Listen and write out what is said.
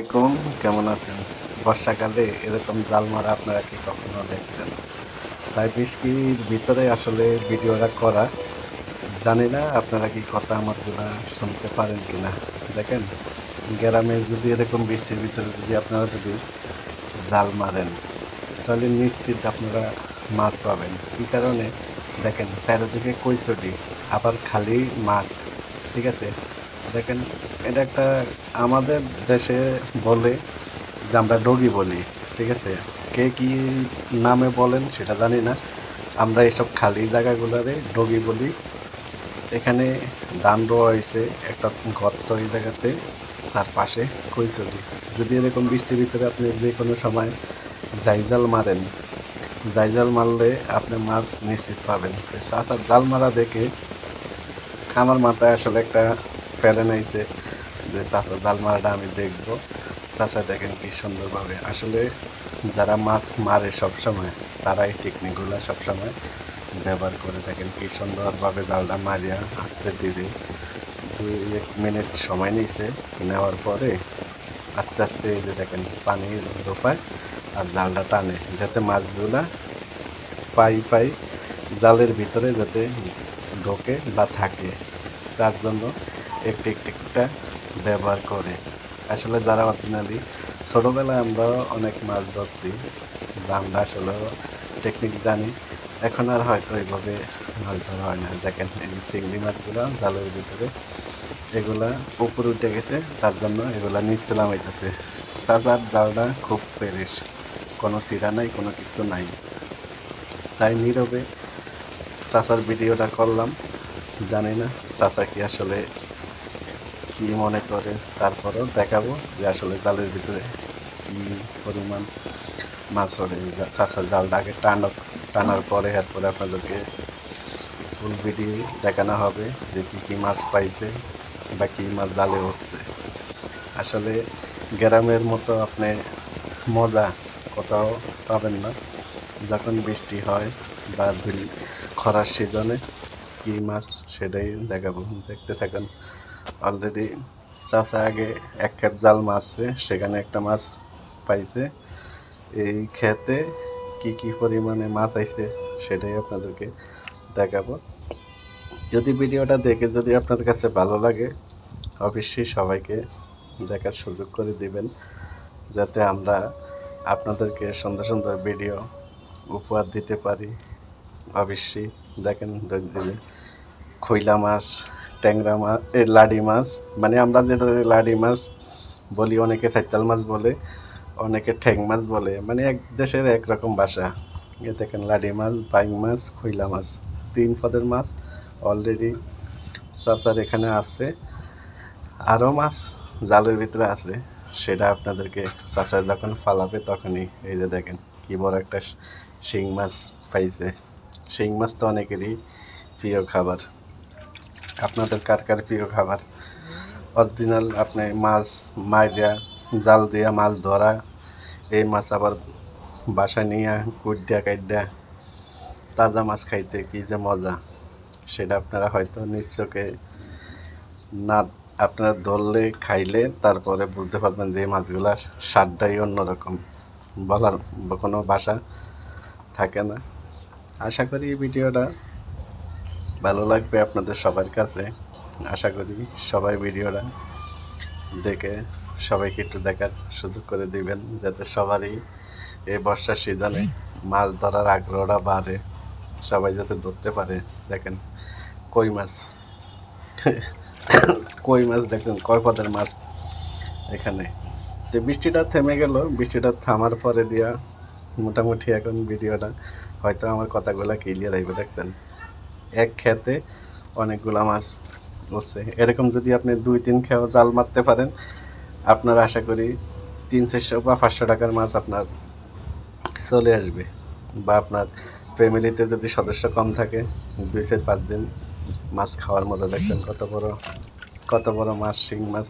আলাইকুম, কেমন আছেন? বর্ষাকালে এরকম জাল মারা আপনারা কি কখনো দেখছেন? তাই বৃষ্টির ভিতরে আসলে ভিডিওটা করা। জানি না আপনারা কি কথা আমারগুলা শুনতে পারেন কিনা। দেখেন, গ্রামে যদি এরকম বৃষ্টির ভিতরে যদি আপনারা যদি জাল মারেন, তাহলে নিশ্চিত আপনারা মাছ পাবেন। কী কারণে? দেখেন, চারিদিকে কইচটি, আবার খালি মাঠ, ঠিক আছে? দেখেন, এটা একটা আমাদের দেশে বলে যে আমরা ডগি বলি, ঠিক আছে? কে কি নামে বলেন সেটা জানি না, আমরা এসব খালি জায়গাগুলোরে ডগি বলি। এখানে ধান রোয়া হয়েছে, একটা গর্ত এই জায়গাতে, তার পাশে কইচটি। যদি এরকম বৃষ্টির ভিতরে আপনি যে কোনো সময় জাল মারেন, জাল মারলে আপনি মাছ নিশ্চিত পাবেন। চাচার জাল মারা দেখে আমার মাথায় আসলে একটা প্ল্যান আইছে যে চাচার জাল মারাটা আমি দেখব। চাচা দেখেন কি সুন্দরভাবে, আসলে যারা মাছ মারে সবসময় তারা এই টেকনিকগুলো সবসময় ব্যবহার করে থাকেন। কি সুন্দরভাবে জালটা মারিয়া আস্তে ধীরে 2-1 মিনিট সময় নিয়েছে, নেওয়ার পরে আস্তে আস্তে এই যে দেখেন পানি রোপায় আর জালটা টানে, যাতে মাছগুলা পাই জালের ভিতরে যাতে ঢোকে বা থাকে, তার জন্য এই টেকনিকটা ব্যবহার করে। আসলে যারা অরিজিনালি ছোটোবেলায় আমরা অনেক মাছ ধরছি, আমরা আসলে টেকনিক জানি। এখন আর হয়তো এইভাবে মাছ ধরা হয় না। দেখেন এই চিংড়ি মাছগুলো জালের ভিতরে, এগুলা উপরে উঠে গেছে, তার জন্য এগুলা নিচে নামাইতেছে। চাচার জালটা খুব ফ্রেশ, কোনো চিরা নাই, কোনো কিছু নাই। তাই নীরবে চাচার ভিডিওটা করলাম। জানি না চাচা কি আসলে কি মনে করে, তারপরেও দেখাবো যে আসলে জালের ভিতরে কি পরিমাণ মাছ ওঠে। চাচার জালটা আগে টানার পরে এরপরে আপনাদেরকে ফুল ভিডিও দেখানো হবে যে কী কী মাছ পাইছে বা কী মাছ জালে উঠছে। আসলে গ্রামের মতো আপনি মজা কোথাও পাবেন না। যখন বৃষ্টি হয় বা খরার সিজনে কী মাছ সেটাই দেখাবো, দেখতে থাকেন। অলরেডি চাচা আগে এক ক্ষেত জাল মারছে, সেখানে একটা মাছ পাইছে। এই ক্ষেতে কি কি পরিমাণে মাছ আইছে সেটাই আপনাদেরকে দেখাবো। যদি ভিডিওটা দেখে যদি আপনাদের কাছে ভালো লাগে, অবশ্যই সবাইকে দেখার সুযোগ করে দিবেন, যাতে আমরা আপনাদেরকে সুন্দর সুন্দর ভিডিও উপহার দিতে পারি। অবশ্যই দেখেন, খইলা মাছ, ট্যাংরা মাছ, লাডি মাছ, মানে আমরা যেটা লাডি মাছ বলি, অনেকে সাইতাল মাছ বলে, অনেকে ঠ্যাং মাছ বলে, মানে এক দেশের একরকম ভাষা। এ দেখেন লাডি মাছ, বাইং মাছ, খইলা মাছ, 3 পদের মাছ অলরেডি চাচার এখানে আছে। আরও মাছ জালের ভিতরে আছে, সেটা আপনাদেরকে চাচা যখন ফালাবে তখনই। এই যে দেখেন কি বড় একটা শিং মাছ পাইছে। শিং মাছ তো অনেকেরই প্রিয় খাবার। আপনাদের কার কার প্রিয় খাবার? অরিজিনাল আপনি মাছ মাইরা জাল দিয়া মাছ ধরা, এই মাছ আবার বাসায় নিয়ে কুইডা কাইডা তাজা মাছ খাইতে কি যে মজা, সেটা আপনারা হয়তো নিশ্চয়কে না, আপনারা ধরলে খাইলে তারপরে বুঝতে পারবেন যে এই মাছগুলার স্বাদটাই অন্যরকম, বলার কোনো ভাষা থাকে না। আশা করি এই ভিডিওটা ভালো লাগবে আপনাদের সবার কাছে। আশা করি সবাই ভিডিওটা দেখে সবাইকে একটু দেখার সুযোগ করে দিবেন, যাতে সবারই এই বর্ষার সিজনে মাছ ধরার আগ্রহটা বাড়ে, সবাই যাতে ধরতে পারে। দেখেন কই মাছ কই মাছ দেখেন কয় পদের মাছ এখানে। তো বৃষ্টিটা থেমে গেল, বৃষ্টিটা থামার পরে দিয়া মোটামুটি এখন ভিডিওটা হয়তো আমার কথাগুলো ক্লিয়ার আইবে। দেখছেন এক খেতে অনেকগুলা মাছ উঠছে। এরকম যদি আপনি 2-3 খেয়ে জাল মারতে পারেন, আপনার আশা করি 300-400 বা 500 টাকার মাছ আপনার চলে আসবে। বা আপনার ফ্যামিলিতে যদি সদস্য কম থাকে, 2-4-5 দিন মাছ খাওয়ার মতো। দেখছেন কত বড় মাছ, শিং মাছ,